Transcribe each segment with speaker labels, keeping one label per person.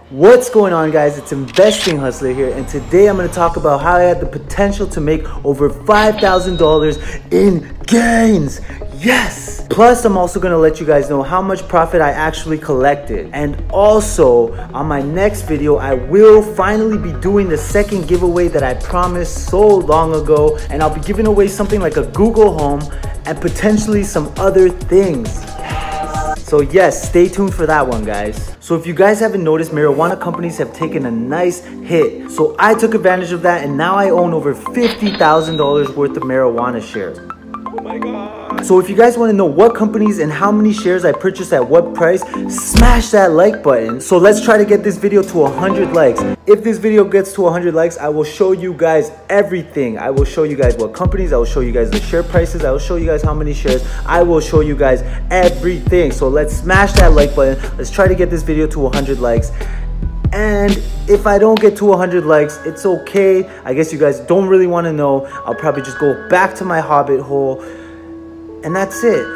Speaker 1: What's going on, guys? It's Investing Hustler here, and today I'm going to talk about how I had the potential to make over $5,000 in gains. Yes! Plus, I'm also going to let you guys know how much profit I actually collected. And also, on my next video, I will finally be doing the second giveaway that I promised so long ago, and I'll be giving away something like a Google Home and potentially some other things. So yes, stay tuned for that one, guys. So if you guys haven't noticed, marijuana companies have taken a nice hit. So I took advantage of that, and now I own over $50,000 worth of marijuana shares. Oh my God. So if you guys want to know what companies and how many shares I purchased at what price, smash that like button. So let's try to get this video to 100 likes. If this video gets to 100 likes, I will show you guys everything. I will show you guys what companies, I will show you guys the share prices, I will show you guys how many shares, I will show you guys everything. So let's smash that like button. Let's try to get this video to 100 likes. And if I don't get to 100 likes, it's okay. I guess you guys don't really want to know. I'll probably just go back to my hobbit hole, and that's it.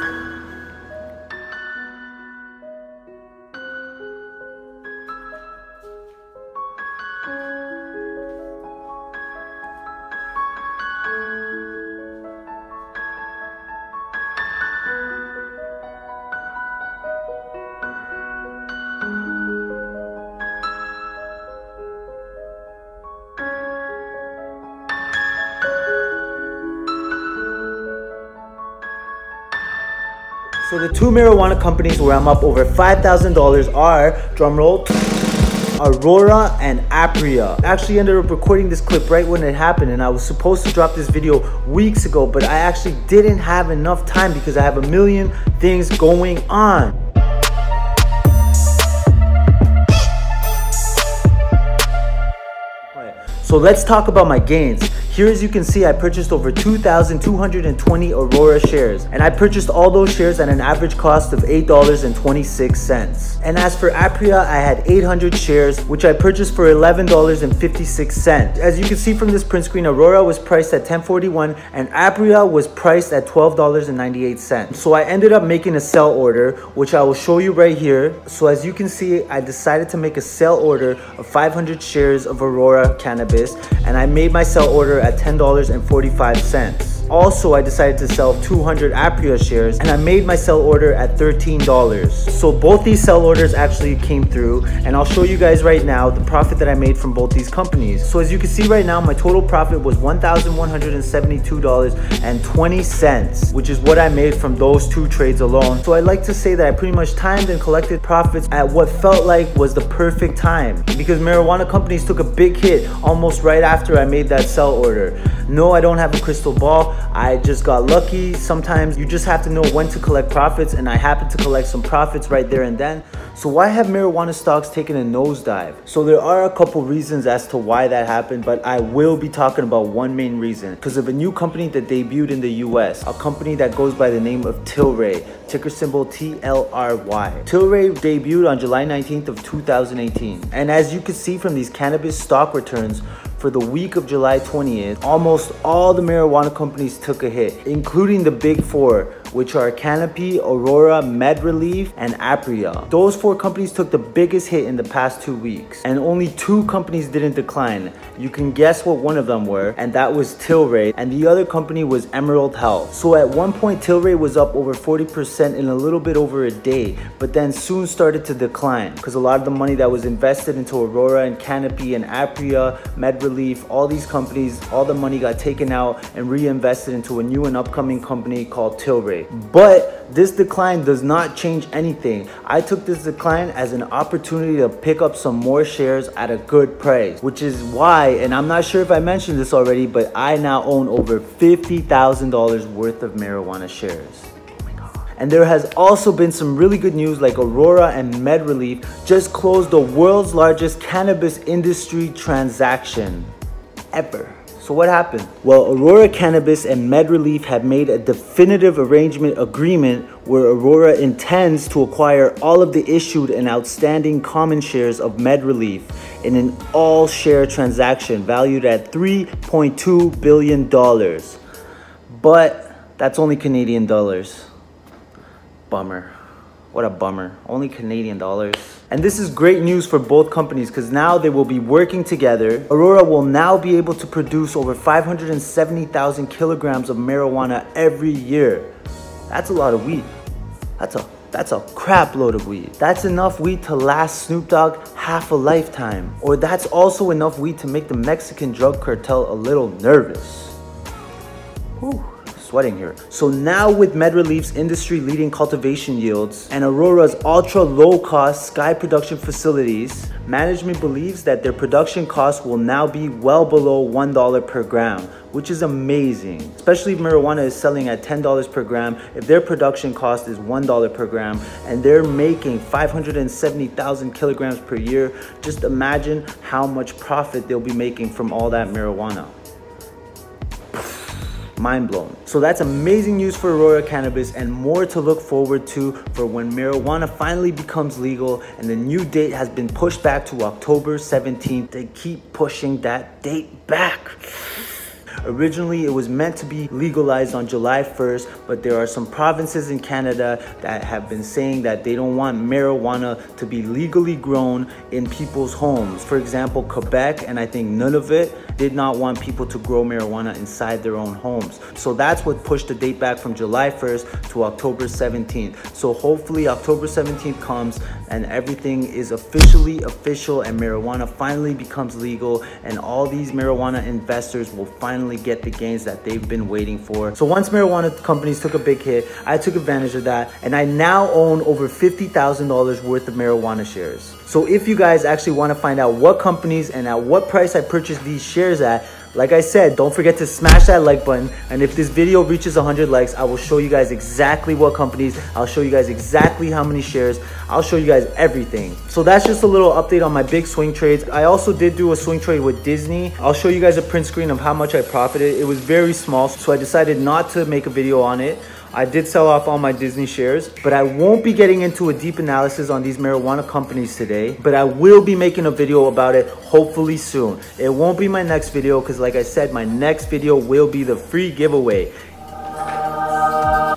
Speaker 1: So the two marijuana companies where I'm up over $5,000 are, drumroll, Aurora and Aphria. I actually ended up recording this clip right when it happened, and I was supposed to drop this video weeks ago, but I actually didn't have enough time because I have a million things going on. So let's talk about my gains. Here, as you can see, I purchased over 2,220 Aurora shares, and I purchased all those shares at an average cost of $8.26. And as for Aphria, I had 800 shares, which I purchased for $11.56. As you can see from this print screen, Aurora was priced at $10.41 and Aphria was priced at $12.98. So I ended up making a sell order, which I will show you right here. So as you can see, I decided to make a sell order of 500 shares of Aurora cannabis, and I made my sell order at $10.45. Also, I decided to sell 200 Aphria shares, and I made my sell order at $13. So both these sell orders actually came through, and I'll show you guys right now the profit that I made from both these companies. So as you can see right now, my total profit was $1,172.20, which is what I made from those two trades alone. So I like to say that I pretty much timed and collected profits at what felt like was the perfect time, because marijuana companies took a big hit almost right after I made that sell order. No, I don't have a crystal ball. I just got lucky. Sometimes you just have to know when to collect profits, and I happened to collect some profits right there and then. So why have marijuana stocks taken a nosedive? So there are a couple reasons as to why that happened, but I will be talking about one main reason. Because of a new company that debuted in the US, a company that goes by the name of Tilray, ticker symbol TLRY. Tilray debuted on July 19th of 2018. And as you can see from these cannabis stock returns, for the week of July 20th, almost all the marijuana companies took a hit, including the big four, which are Canopy, Aurora, MedReleaf, and Aphria. Those four companies took the biggest hit in the past 2 weeks, and only two companies didn't decline. You can guess what one of them were, and that was Tilray, and the other company was Emerald Health. So at one point, Tilray was up over 40% in a little bit over a day, but then soon started to decline because a lot of the money that was invested into Aurora and Canopy and Aphria, MedReleaf, all these companies, all the money got taken out and reinvested into a new and upcoming company called Tilray. But this decline does not change anything. I took this decline as an opportunity to pick up some more shares at a good price, which is why, and I'm not sure if I mentioned this already, but I now own over $50,000 worth of marijuana shares. And there has also been some really good news, like Aurora and MedReleaf just closed the world's largest cannabis industry transaction ever. So what happened? Well, Aurora Cannabis and MedReleaf have made a definitive arrangement agreement where Aurora intends to acquire all of the issued and outstanding common shares of MedReleaf in an all-share transaction valued at $3.2 billion. But that's only Canadian dollars. Bummer. What a bummer. Only Canadian dollars. And this is great news for both companies because now they will be working together. Aurora will now be able to produce over 570,000 kilograms of marijuana every year. That's a lot of weed. That's a crap load of weed. That's enough weed to last Snoop Dogg half a lifetime. Or that's also enough weed to make the Mexican drug cartel a little nervous. Whew. Sweating here. So now with MedRelief's industry-leading cultivation yields and Aurora's ultra-low-cost Sky production facilities, management believes that their production costs will now be well below $1 per gram, which is amazing. Especially if marijuana is selling at $10 per gram, if their production cost is $1 per gram and they're making 570,000 kilograms per year, just imagine how much profit they'll be making from all that marijuana. Mind blown. So that's amazing news for Aurora Cannabis and more to look forward to for when marijuana finally becomes legal, and the new date has been pushed back to October 17th. They keep pushing that date back. Originally, it was meant to be legalized on July 1st, but there are some provinces in Canada that have been saying that they don't want marijuana to be legally grown in people's homes. For example, Quebec and I think Nunavut did not want people to grow marijuana inside their own homes. So that's what pushed the date back from July 1st to October 17th. So hopefully October 17th comes and everything is officially official and marijuana finally becomes legal, and all these marijuana investors will finally get the gains that they've been waiting for. So once marijuana companies took a big hit, I took advantage of that, and I now own over $50,000 worth of marijuana shares. So if you guys actually want to find out what companies and at what price I purchased these shares at, like I said, don't forget to smash that like button, and if this video reaches 100 likes, I will show you guys exactly what companies, I'll show you guys exactly how many shares, I'll show you guys everything. So that's just a little update on my big swing trades. I also did do a swing trade with Disney. I'll show you guys a print screen of how much I profited. It was very small, so I decided not to make a video on it. I did sell off all my Disney shares, but I won't be getting into a deep analysis on these marijuana companies today, but I will be making a video about it hopefully soon. It won't be my next video because like I said, my next video will be the free giveaway.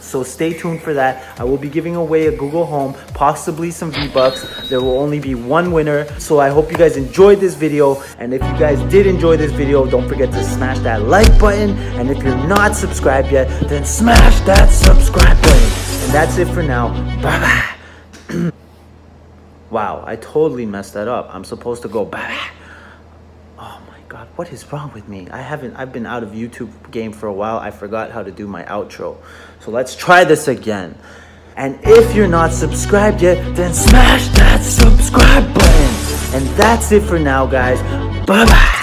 Speaker 1: So stay tuned for that. I will be giving away a Google Home, possibly some V-Bucks. There will only be one winner. So I hope you guys enjoyed this video. And if you guys did enjoy this video, don't forget to smash that like button. And if you're not subscribed yet, then smash that subscribe button. And that's it for now. Bye-bye. Wow, I totally messed that up. I'm supposed to go bye-bye. God, what is wrong with me? I've been out of YouTube game for a while. I forgot how to do my outro. So let's try this again. And if you're not subscribed yet, then smash that subscribe button. And that's it for now, guys. Bye-bye.